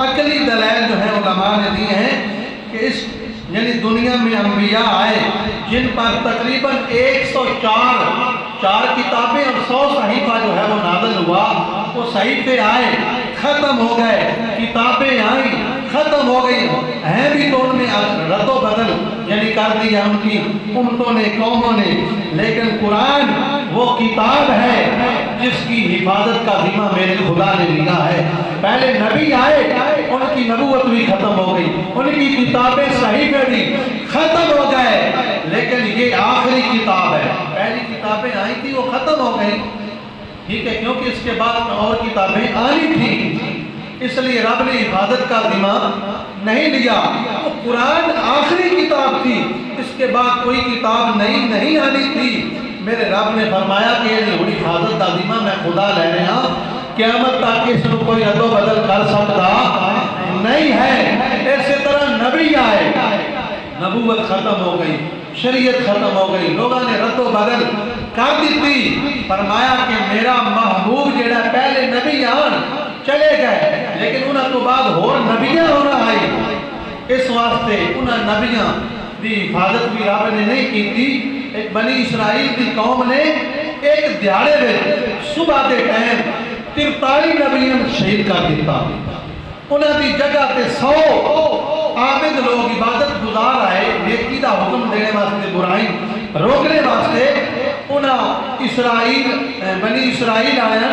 عقلی دلائل جو ہے علماء نے دی ہیں کہ اس یعنی دنیا میں انبیاء آئے جن پر تقریباً 104 کتابیں اور 100 صحیفہ جو ہے وہ نازل ہوا، وہ صحیفے آئے ختم ہو گئے، کتابیں آئیں ختم ہو گئی ہیں بھی تو ان میں رد و بدل یعنی کر دیا ان کی امتوں نے قوموں نے، لیکن قرآن وہ کتاب ہے جس کی حفاظت کا ذمہ میرے خدا نے لیا ہے۔ پہلے نبی آئے، ان کی نبوت بھی ختم ہو گئی، ان کی کتابیں صحیفے بھی ختم ہو گئے، لیکن یہ آخری کتاب ہے۔ پہلی کتابیں آئی تھی وہ ختم ہو گئی، ٹھیک ہے، کیونکہ اس کے بعد اور کتابیں آنی تھیں، اس لیے رب نے حفاظت کا ذمہ نہیں لیا۔ وہ قرآن آخری کتاب تھی، اس کے بعد کوئی کتاب نہیں آنی تھی۔ میرے رب نے فرمایا کہ یہ حفاظت کا ذمہ میں خدا لے رہا، قیامت تک اس کو کوئی رد و بدل کر سکتا نہیں ہے۔ اسی طرح نبی آئے، نبوت ختم ہو گئی، شریعت ختم ہو گئی، لوگوں نے رد و بدل کر دیتی۔ فرمایا کہ میرا محبوب جڑا پہلے نبی آن چلے گئے، لیکن انہاں تو بعد اور نبیاں ہونا آئی، اس واسطے انہاں نبیاں دی حفاظت بھی رب نے نہیں کی تھی۔ ایک بنی اسرائیل دی قوم نے ایک دیہڑے میں صبح دے ٹائم 43 نبیاں شہید کر دیتا، انہاں دی جگہ تے 100 عابد لوگ عبادت گزار آئے، نیکی دا حکم دینے واسطے، برائی روکنے واسطے۔ انہاں بنی اسرائیل آیا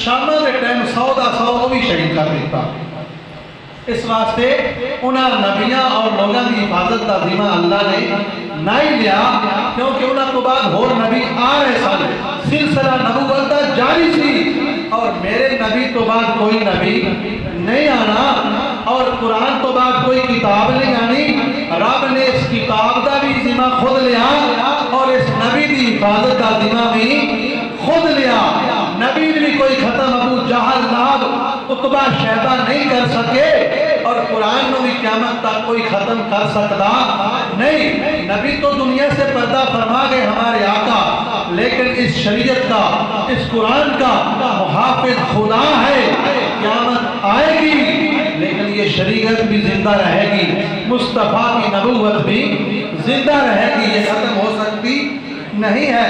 شامہ دے ٹائم 100 دا 100 وہ بھی شہید کر دیتا۔ اس واسطے انہاں نبیاں اور لوگوں کی حفاظت کا ذمہ اللہ نے نہیں لیا، کیونکہ انہاں تو بعد اور نبی آ رہے سن، سلسلہ نبوت کا جاری سی، اور میرے نبی تو بعد کوئی نبی نہیں آنا، اور قرآن تو بعد کوئی کتاب نہیں آنی۔ رب نے اس کتاب کا بھی ذمہ خود لیا اور اس نبی کی حفاظت کا ذمہ بھی خود لیا۔ نبی بھی کوئی ختم ابو جہل لاب عتبہ شیبہ نہیں کر سکے، اور قرآن کو بھی قیامت تک کوئی ختم کر سکتا نہیں۔ نبی تو دنیا سے پردہ فرما گئے ہمارے آقا، لیکن اس شریعت کا، اس قرآن کا محافظ خدا ہے۔ قیامت آئے گی لیکن یہ شریعت بھی زندہ رہے گی، مصطفیٰ کی نبوت بھی زندہ رہے گی، یہ ختم ہو سکتی نہیں ہے۔